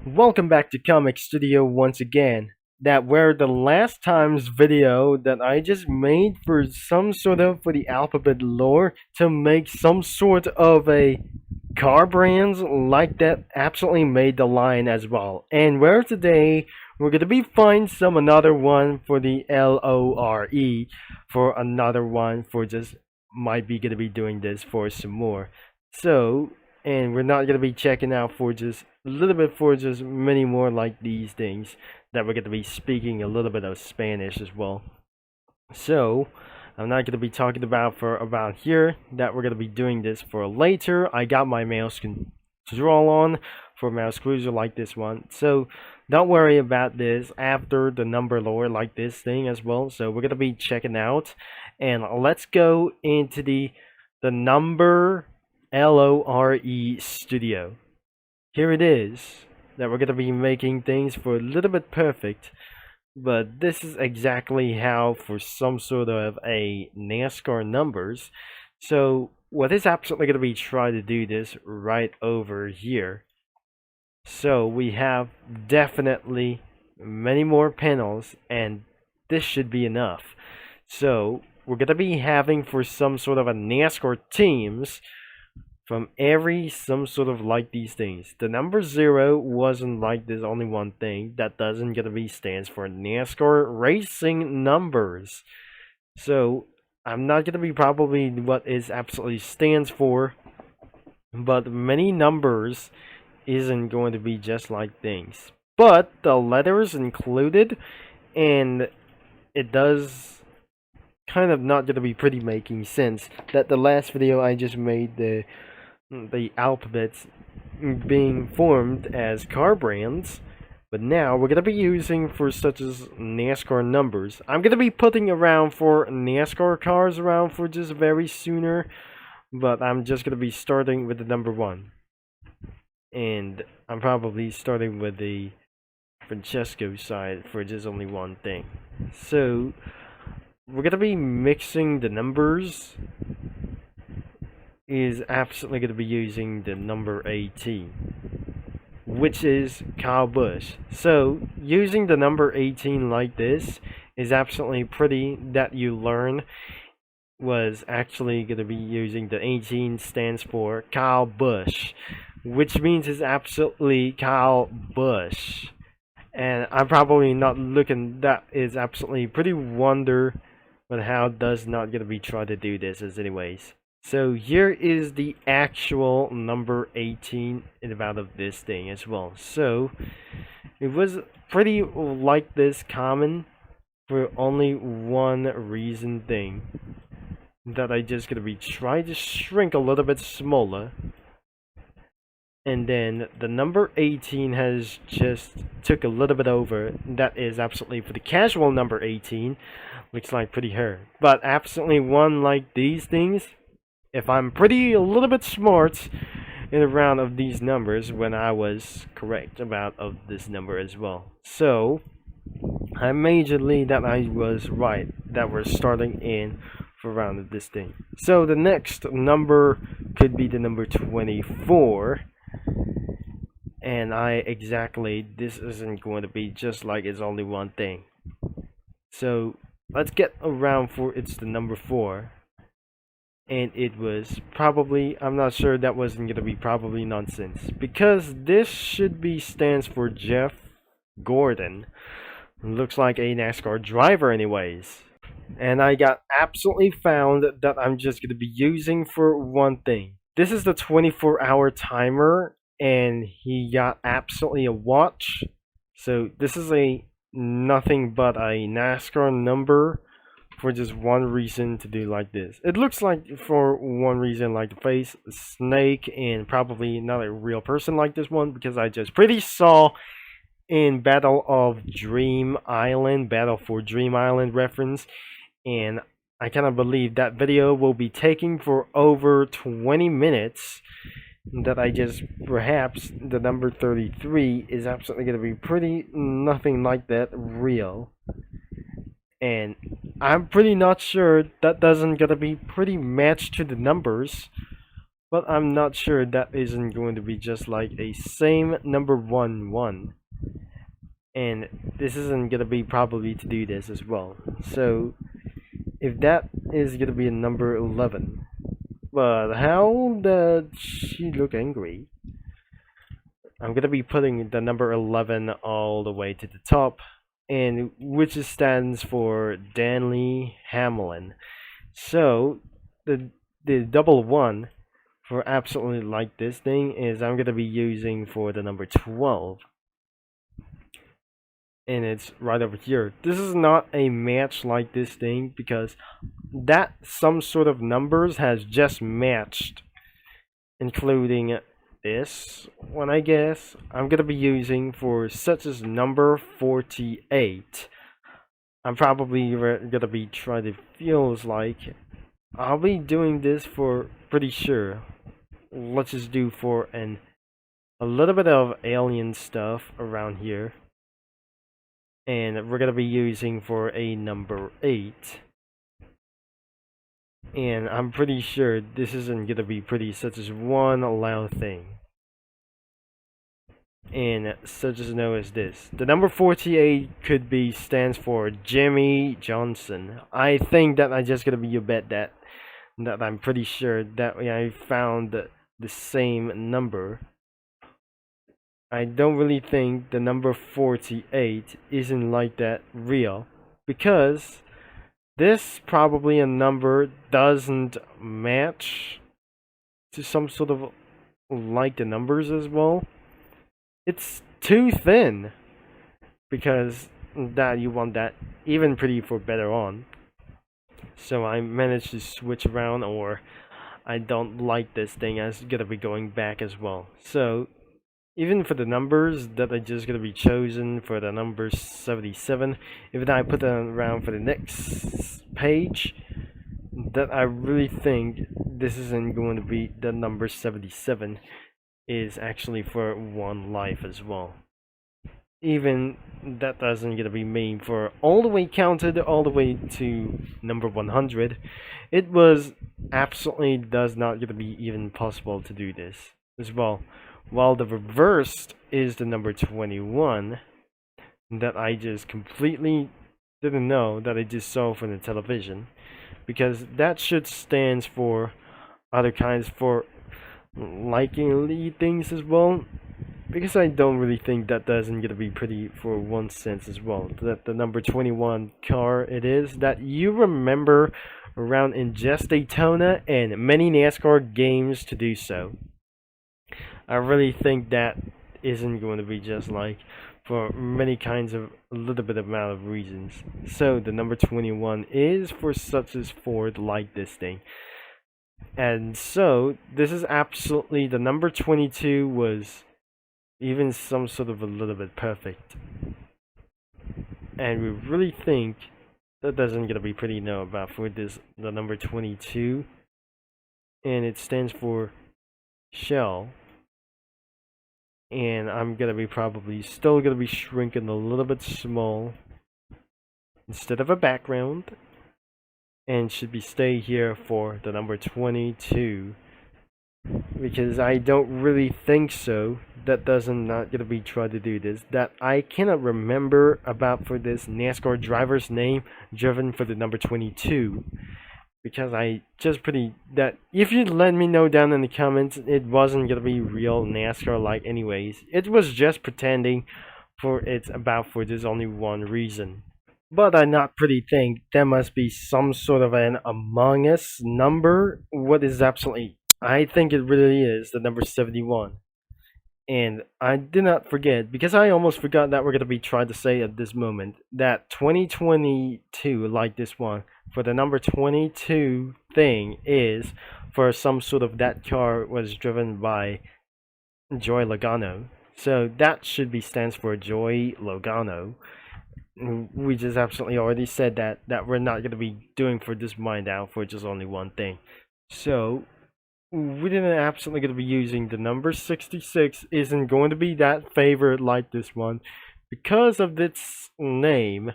Welcome back to Comic Studio once again. That were the last time's video that I just made for for the alphabet lore to make some sort of a car brands like that absolutely made the line as well. And where today we're gonna be find some another one for the LORE for another one for just might be gonna be doing this for some more. So and we're not gonna be checking out for just a little bit for just many more like these things that we're gonna be speaking a little bit of Spanish as well. So I'm not gonna be talking about for about here that we're gonna be doing this for later. I got my mouse control on for mouse cruiser like this one. So don't worry about this after the number lower like this thing as well. So we're gonna be checking out and let's go into the number LORE studio. Here it is that we're gonna be making things for a little bit perfect, but this is exactly how for some sort of a NASCAR numbers. So what is absolutely gonna be trying to do this right over here. So we have definitely many more panels and this should be enough. So we're gonna be having for some sort of a NASCAR teams from every some sort of like these things. The number 0 wasn't like there's only one thing that doesn't gonna be stands for NASCAR racing numbers. So I'm not gonna be probably what is absolutely stands for, but many numbers isn't going to be just like things. But the letters included, and it does kind of not gonna be pretty making sense that the last video I just made the alphabets being formed as car brands, but now we're going to be using for such as NASCAR numbers. I'm going to be putting around for NASCAR cars around for just very sooner, but I'm just going to be starting with the number 1. And I'm probably starting with the Francesco side for just only one thing. So we're going to be mixing the numbers is absolutely going to be using the number 18, which is Kyle Busch. So using the number 18 like this is absolutely pretty that you learn was actually going to be using the 18 stands for Kyle Busch, which means it's absolutely Kyle Busch. And I'm probably not looking, that is absolutely pretty wonder, but how does not going to be try to do this as anyways. So here is the actual number 18 in about of this thing as well. So it was pretty like this common for only one reason thing that I just gonna be trying to shrink a little bit smaller. And then the number 18 has just took a little bit over. That is absolutely for the casual number 18. Looks like pretty her. But absolutely one like these things, if I'm pretty a little bit smart in a round of these numbers when I was correct about of this number as well. So I majorly that I was right that we're starting in for round of this thing. So the next number could be the number 24. And this isn't going to be just like it's only one thing. So let's get around for it's the number 4. And it was probably, I'm not sure, that wasn't going to be probably nonsense, because this should be stands for Jeff Gordon. Looks like a NASCAR driver anyways. And I got absolutely found that I'm just going to be using for one thing. This is the 24-hour timer, and he got absolutely a watch. So this is a nothing but a NASCAR number for just one reason to do like this. It looks like for one reason like the face, snake, and probably not a real person like this one, because I just pretty saw in Battle for Dream Island reference, and I cannot believe that video will be taking for over 20 minutes. That I just perhaps the number 33 is absolutely going to be pretty nothing like that real. And I'm pretty not sure that doesn't gonna be pretty matched to the numbers, but I'm not sure that isn't going to be just like a same number 1 and this isn't gonna be probably to do this as well. So if that is gonna be a number 11, but how does she look angry? I'm gonna be putting the number 11 all the way to the top, and which stands for Danley Hamlin. So the double one for absolutely like this thing is I'm gonna be using for the number 12. And it's right over here. This is not a match like this thing because that some sort of numbers has just matched, including this one. I guess I'm gonna be using for such as number 48. I'm probably gonna be trying to feels like I'll be doing this for pretty sure. Let's just do for a little bit of alien stuff around here. And we're gonna be using for a number 8, and I'm pretty sure this isn't gonna be pretty such as one allow thing, and such as know as this. The number 48 could be stands for Jimmy Johnson. I think that I just gonna be a bet that I'm pretty sure that I found the same number. I don't really think the number 48 isn't like that real, because this probably a number doesn't match to some sort of like the numbers as well. It's too thin, because that you want that even pretty for better on. So I managed to switch around, or I don't like this thing as gonna be going back as well. So even for the numbers that are just going to be chosen for the number 77, if I put them around for the next page, that I really think this isn't going to be the number 77 is actually for one life as well. Even that doesn't going to be made for all the way counted all the way to number 100. It was absolutely does not going to be even possible to do this as well. While the reverse is the number 21 that I just completely didn't know that I just saw from the television, because that should stands for other kinds for likingly things as well, because I don't really think that doesn't gonna be pretty for one sense as well. That the number 21 car it is that you remember around in just Daytona and many NASCAR games to do so. I really think that isn't going to be just like for many kinds of a little bit amount of reasons. So the number 21 is for such as Ford like this thing. And so this is absolutely the number 22 was even some sort of a little bit perfect. And we really think that doesn't gonna be pretty know about for this the number 22. And it stands for shell. And I'm gonna be probably still gonna be shrinking a little bit small instead of a background, and should be stay here for the number 22, because I don't really think so that doesn't not gonna be try to do this, that I cannot remember about for this NASCAR driver's name driven for the number 22, because I just pretty that if you let me know down in the comments, it wasn't gonna be real NASCAR like anyways. It was just pretending for it's about for this only one reason. But I not pretty think there must be some sort of an Among Us number. What is absolutely I think it really is the number 71. And I did not forget, because I almost forgot that we're going to be trying to say at this moment, that 2022, like this one, for the number 22 thing is for some sort of that car was driven by Joy Logano. So that should be stands for Joy Logano. We just absolutely already said that we're not going to be doing for this mind out for just only one thing. So we didn't absolutely going to be using the number 66 isn't going to be that favorite like this one, because of its name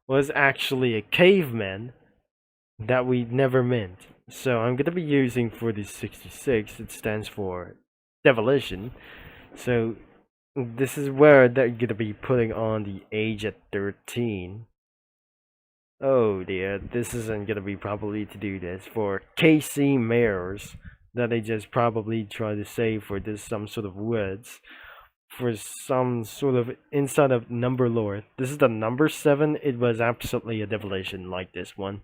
was actually a caveman that we never meant. So I'm gonna be using for the 66. It stands for Devolution. So this is where they're gonna be putting on the age at 13. Oh dear, this isn't gonna be probably to do this for KC Mayors that they just probably try to say for this some sort of words for some sort of inside of number lore. This is the number 7. It was absolutely a devolution like this one.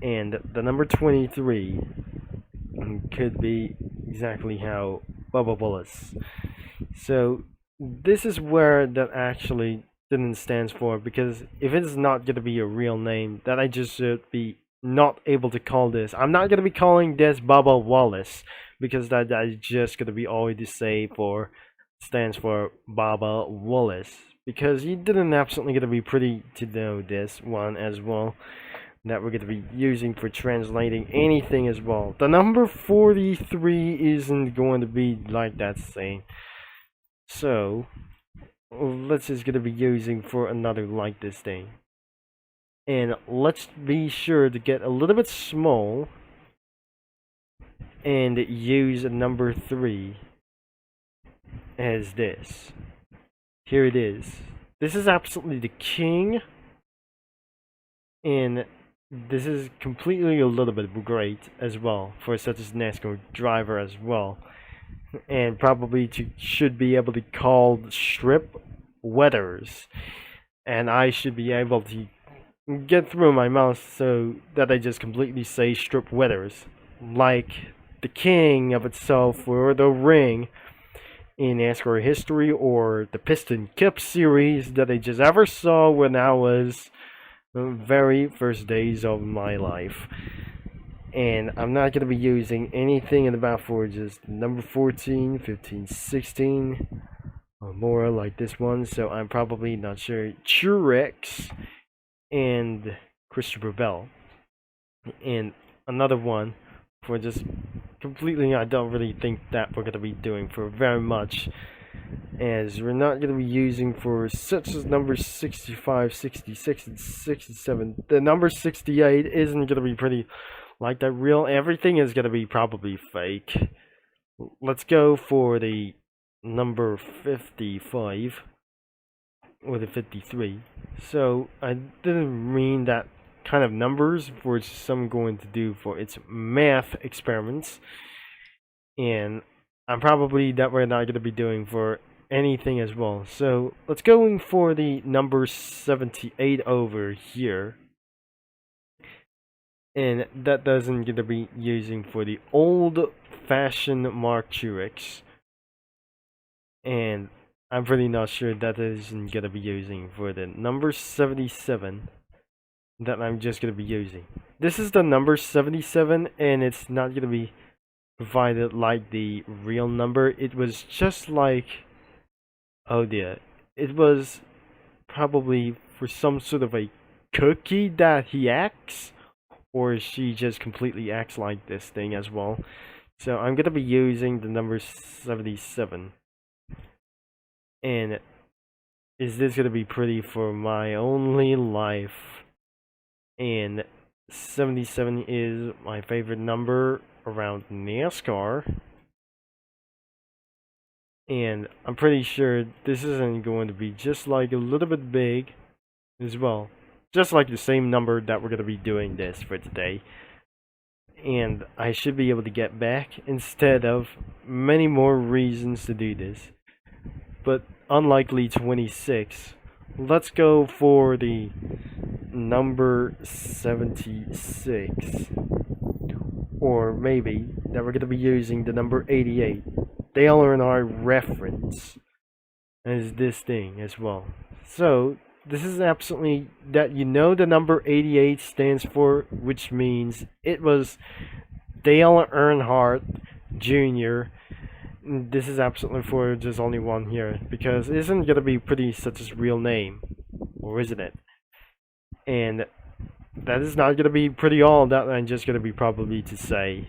And the number 23 could be exactly how Bubba Wallace. So this is where that actually didn't stands for, because if it's not gonna be a real name, that I just should be not able to call this. I'm not gonna be calling this Bubba Wallace, because that is just gonna be all to say for stands for Bubba Wallace, because you didn't absolutely gonna be pretty to know this one as well, that we're gonna be using for translating anything as well. The number 43 isn't going to be like that same. So let's just gonna be using for another like this thing, and let's be sure to get a little bit small and use a number 3 as this. Here it is. This is absolutely the king, and this is completely a little bit great as well for such as NASCAR driver as well, and probably should be able to call strip weathers, and I should be able to get through my mouse so that I just completely say strip weathers, like the king of itself or the ring in NASCAR history, or the Piston Cup series that I just ever saw when I was the very first days of my life. And I'm not going to be using anything in the back for just number 14, 15, 16, or more like this one. So I'm probably not sure. Truex and Christopher Bell. And another one for just completely, I don't really think that we're going to be doing for very much, as we're not going to be using for such as number 65, 66, and 67. The number 68 isn't going to be pretty like that real. Everything is going to be probably fake. Let's go for the number 55 or the 53. So I didn't mean that kind of numbers, for some going to do for its math experiments, and I'm probably that we're not going to be doing for anything as well. So let's go for the number 78 over here, and that doesn't going to be using for the old-fashioned Mark Truex, and I'm pretty not sure that isn't going to be using for the number 77 that I'm just going to be using. This is the number 77, and it's not going to be provided like the real number. It was just like, oh dear, it was probably for some sort of a cookie that he acts, or she just completely acts like this thing as well. So I'm going to be using the number 77. And is this going to be pretty for my only life? And 77 is my favorite number around NASCAR. And I'm pretty sure this isn't going to be just like a little bit big as well. Just like the same number that we're going to be doing this for today. And I should be able to get back instead of many more reasons to do this. But unlikely 26. Let's go for the number 76, or maybe that we're going to be using the number 88. Dale and I reference as this thing as well. So this is absolutely that you know the number 88 stands for, which means it was Dale Earnhardt Jr. This is absolutely for just only one here, because it isn't going to be pretty such as real name, or isn't it? And that is not going to be pretty all that I'm just going to be probably to say.